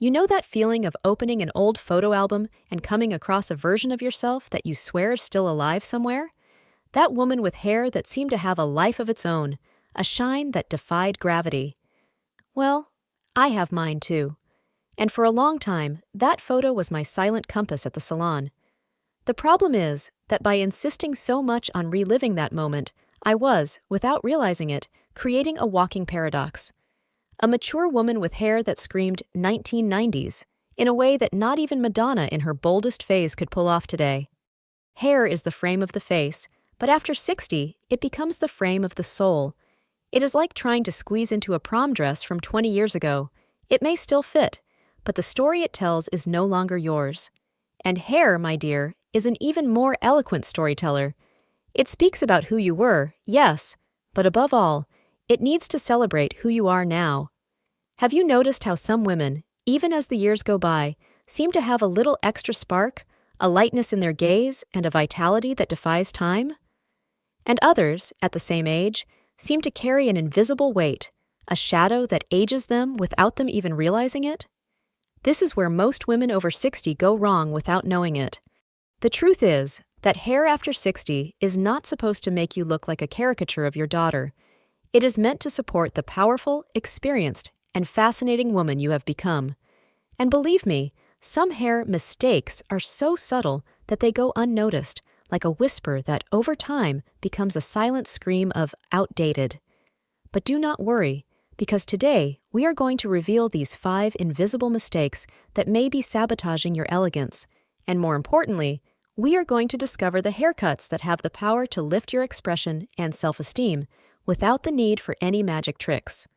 You know that feeling of opening an old photo album and coming across a version of yourself that you swear is still alive somewhere? That woman with hair that seemed to have a life of its own, a shine that defied gravity. Well, I have mine too. And for a long time, that photo was my silent compass at the salon. The problem is that by insisting so much on reliving that moment, I was, without realizing it, creating a walking paradox. A mature woman with hair that screamed 1990s, in a way that not even Madonna in her boldest phase could pull off today. Hair is the frame of the face, but after 60, it becomes the frame of the soul. It is like trying to squeeze into a prom dress from 20 years ago. It may still fit, but the story it tells is no longer yours. And hair, my dear, is an even more eloquent storyteller. It speaks about who you were, yes, but above all, it needs to celebrate who you are now. Have you noticed how some women, even as the years go by, seem to have a little extra spark, a lightness in their gaze, and a vitality that defies time? And others, at the same age, seem to carry an invisible weight, a shadow that ages them without them even realizing it? This is where most women over 60 go wrong without knowing it. The truth is that hair after 60 is not supposed to make you look like a caricature of your daughter. It is meant to support the powerful, experienced, and fascinating woman you have become. And believe me, some hair mistakes are so subtle that they go unnoticed, like a whisper that over time becomes a silent scream of outdated. But do not worry, because today we are going to reveal these 5 invisible mistakes that may be sabotaging your elegance, and more importantly, we are going to discover the haircuts that have the power to lift your expression and self-esteem without the need for any magic tricks.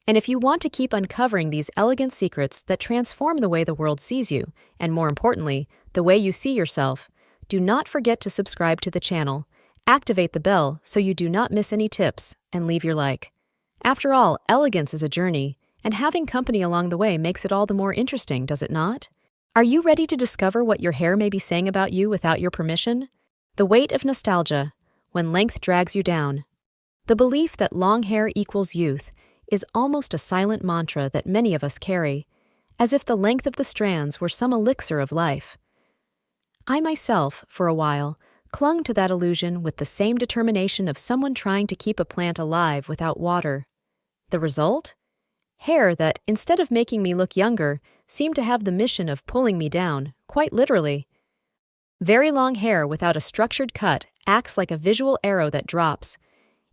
And if you want to keep uncovering these elegant secrets that transform the way the world sees you, and more importantly, the way you see yourself, do not forget to subscribe to the channel, activate the bell so you do not miss any tips, and leave your like. After all, elegance is a journey, and having company along the way makes it all the more interesting, does it not? Are you ready to discover what your hair may be saying about you without your permission? The weight of nostalgia, when length drags you down. The belief that long hair equals youth is almost a silent mantra that many of us carry, as if the length of the strands were some elixir of life. I myself, for a while, clung to that illusion with the same determination of someone trying to keep a plant alive without water. The result? Hair that, instead of making me look younger, seemed to have the mission of pulling me down, quite literally. Very long hair without a structured cut acts like a visual arrow that drops.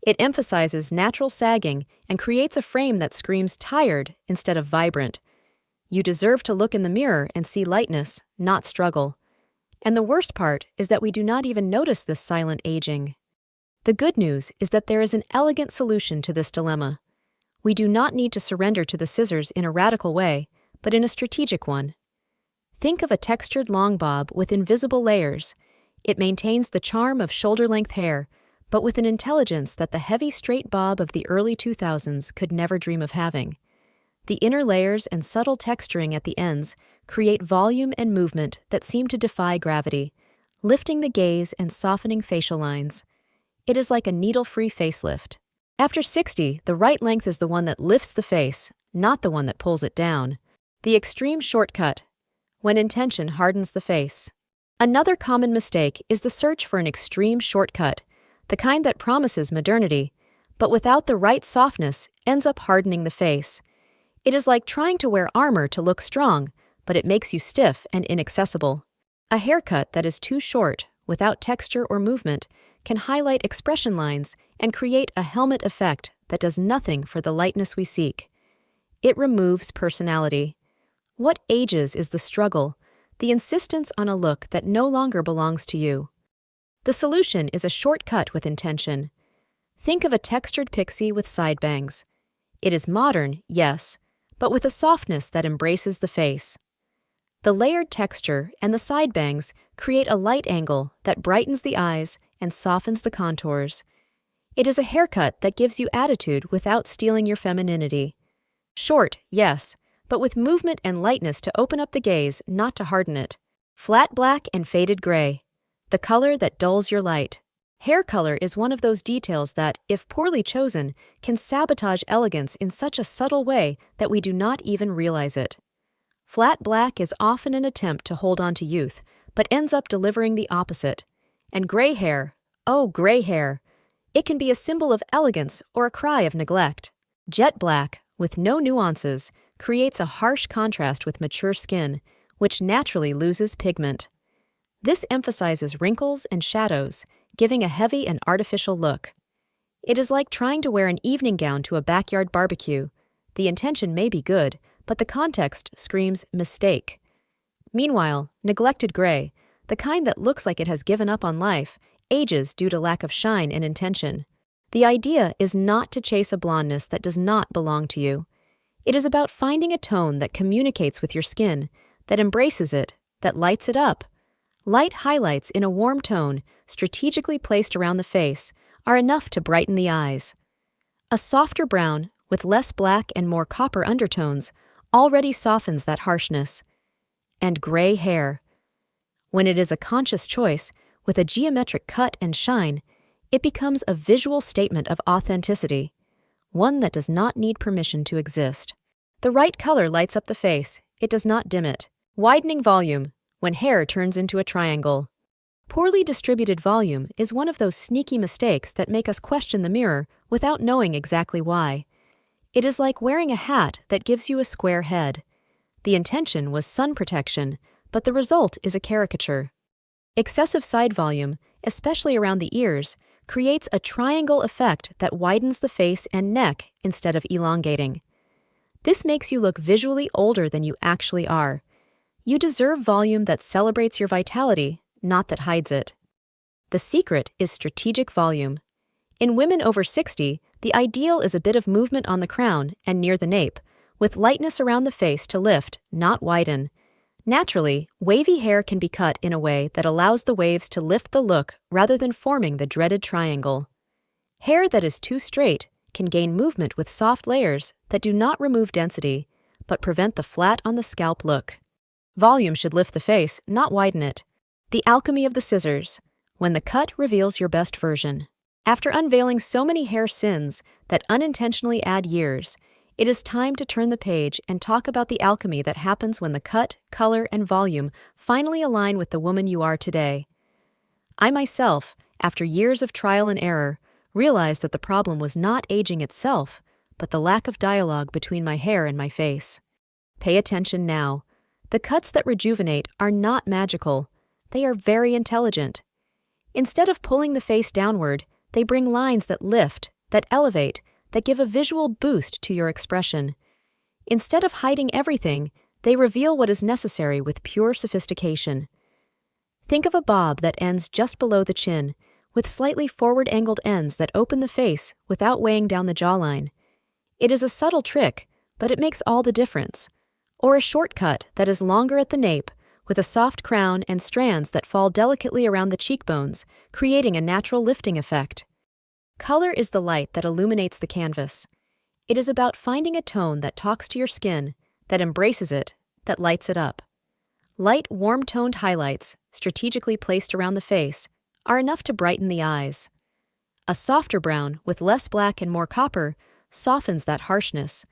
It emphasizes natural sagging and creates a frame that screams tired instead of vibrant. You deserve to look in the mirror and see lightness, not struggle. And the worst part is that we do not even notice this silent aging. The good news is that there is an elegant solution to this dilemma. We do not need to surrender to the scissors in a radical way, but in a strategic one. Think of a textured long bob with invisible layers. It maintains the charm of shoulder-length hair, but with an intelligence that the heavy straight bob of the early 2000s could never dream of having. The inner layers and subtle texturing at the ends create volume and movement that seem to defy gravity, lifting the gaze and softening facial lines. It is like a needle-free facelift. After 60, the right length is the one that lifts the face, not the one that pulls it down. The extreme shortcut, when intention hardens the face. Another common mistake is the search for an extreme shortcut, the kind that promises modernity, but without the right softness ends up hardening the face. It is like trying to wear armor to look strong, but it makes you stiff and inaccessible. A haircut that is too short, without texture or movement, can highlight expression lines and create a helmet effect that does nothing for the lightness we seek. It removes personality. What ages is the struggle, the insistence on a look that no longer belongs to you. The solution is a shortcut with intention. Think of a textured pixie with side bangs. It is modern, yes, but with a softness that embraces the face. The layered texture and the side bangs create a light angle that brightens the eyes and softens the contours. It is a haircut that gives you attitude without stealing your femininity. Short, yes, but with movement and lightness to open up the gaze, not to harden it. Flat black and faded gray. The color that dulls your light. Hair color is one of those details that, if poorly chosen, can sabotage elegance in such a subtle way that we do not even realize it. Flat black is often an attempt to hold on to youth, but ends up delivering the opposite. And gray hair, oh gray hair, it can be a symbol of elegance or a cry of neglect. Jet black, with no nuances, creates a harsh contrast with mature skin, which naturally loses pigment. This emphasizes wrinkles and shadows, giving a heavy and artificial look. It is like trying to wear an evening gown to a backyard barbecue. The intention may be good, but the context screams mistake. Meanwhile, neglected gray, the kind that looks like it has given up on life, ages due to lack of shine and intention. The idea is not to chase a blondness that does not belong to you. It is about finding a tone that communicates with your skin, that embraces it, that lights it up. Light highlights in a warm tone, strategically placed around the face, are enough to brighten the eyes. A softer brown, with less black and more copper undertones, already softens that harshness. And gray hair. When it is a conscious choice, with a geometric cut and shine, it becomes a visual statement of authenticity, one that does not need permission to exist. The right color lights up the face, it does not dim it. Widening volume, when hair turns into a triangle. Poorly distributed volume is one of those sneaky mistakes that make us question the mirror without knowing exactly why. It is like wearing a hat that gives you a square head. The intention was sun protection, but the result is a caricature. Excessive side volume, especially around the ears, creates a triangle effect that widens the face and neck instead of elongating. This makes you look visually older than you actually are. You deserve volume that celebrates your vitality, not that hides it. The secret is strategic volume. In women over 60, the ideal is a bit of movement on the crown and near the nape, with lightness around the face to lift, not widen. Naturally, wavy hair can be cut in a way that allows the waves to lift the look rather than forming the dreaded triangle. Hair that is too straight can gain movement with soft layers that do not remove density, but prevent the flat on the scalp look. Volume should lift the face, not widen it. The alchemy of the scissors, when the cut reveals your best version. After unveiling so many hair sins that unintentionally add years, it is time to turn the page and talk about the alchemy that happens when the cut, color, and volume finally align with the woman you are today. I myself, after years of trial and error, realized that the problem was not aging itself, but the lack of dialogue between my hair and my face. Pay attention now. The cuts that rejuvenate are not magical. They are very intelligent. Instead of pulling the face downward, they bring lines that lift, that elevate, that give a visual boost to your expression. Instead of hiding everything, they reveal what is necessary with pure sophistication. Think of a bob that ends just below the chin, with slightly forward-angled ends that open the face without weighing down the jawline. It is a subtle trick, but it makes all the difference. Or a shortcut that is longer at the nape, with a soft crown and strands that fall delicately around the cheekbones, creating a natural lifting effect. Color is the light that illuminates the canvas. It is about finding a tone that talks to your skin, that embraces it, that lights it up. Light, warm-toned highlights, strategically placed around the face, are enough to brighten the eyes. A softer brown, with less black and more copper, softens that harshness.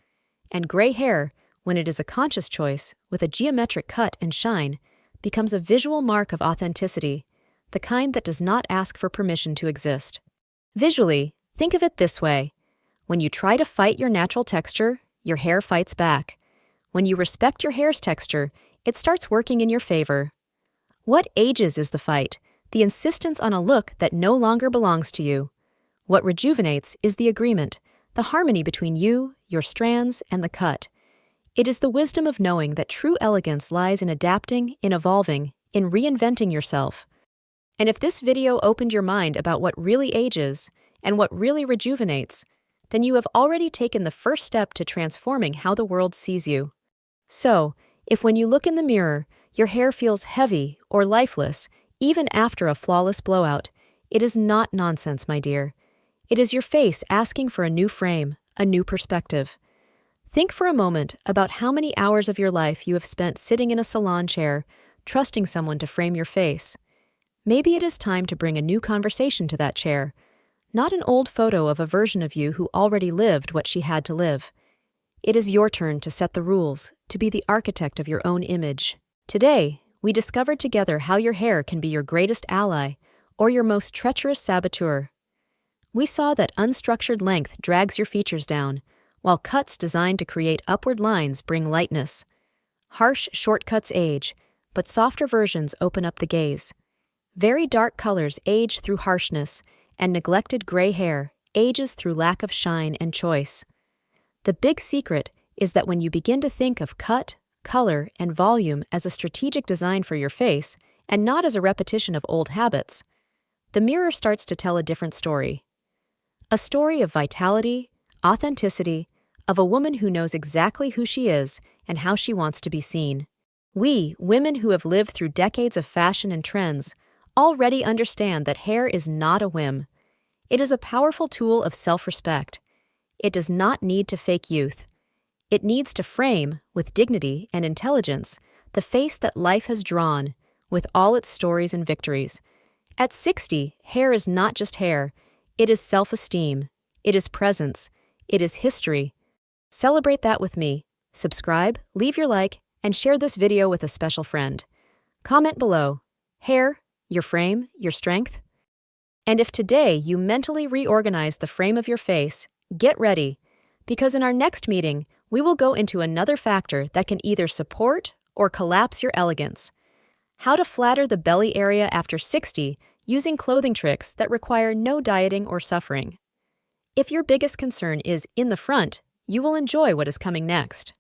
And gray hair, when it is a conscious choice, with a geometric cut and shine, becomes a visual mark of authenticity, the kind that does not ask for permission to exist. Visually, think of it this way. When you try to fight your natural texture, your hair fights back. When you respect your hair's texture, it starts working in your favor. What ages is the fight? The insistence on a look that no longer belongs to you. What rejuvenates is the agreement, the harmony between you, your strands, and the cut. It is the wisdom of knowing that true elegance lies in adapting, in evolving, in reinventing yourself. And if this video opened your mind about what really ages and what really rejuvenates, then you have already taken the first step to transforming how the world sees you. So, if when you look in the mirror, your hair feels heavy or lifeless, even after a flawless blowout, it is not nonsense, my dear. It is your face asking for a new frame, a new perspective. Think for a moment about how many hours of your life you have spent sitting in a salon chair, trusting someone to frame your face. Maybe it is time to bring a new conversation to that chair, not an old photo of a version of you who already lived what she had to live. It is your turn to set the rules, to be the architect of your own image. Today, we discovered together how your hair can be your greatest ally or your most treacherous saboteur. We saw that unstructured length drags your features down, while cuts designed to create upward lines bring lightness. Harsh shortcuts age, but softer versions open up the gaze. Very dark colors age through harshness, and neglected gray hair ages through lack of shine and choice. The big secret is that when you begin to think of cut, color, and volume as a strategic design for your face, and not as a repetition of old habits, the mirror starts to tell a different story. A story of vitality, authenticity, of a woman who knows exactly who she is and how she wants to be seen. We, women who have lived through decades of fashion and trends, already understand that hair is not a whim. It is a powerful tool of self-respect. It does not need to fake youth. It needs to frame, with dignity and intelligence, the face that life has drawn, with all its stories and victories. At 60, hair is not just hair. It is self-esteem. It is presence. It is history. Celebrate that with me. Subscribe, leave your like, and share this video with a special friend. Comment below. Hair, your frame, your strength? And if today you mentally reorganize the frame of your face, get ready, because in our next meeting, we will go into another factor that can either support or collapse your elegance. How to flatter the belly area after 60 using clothing tricks that require no dieting or suffering. If your biggest concern is in the front, you will enjoy what is coming next.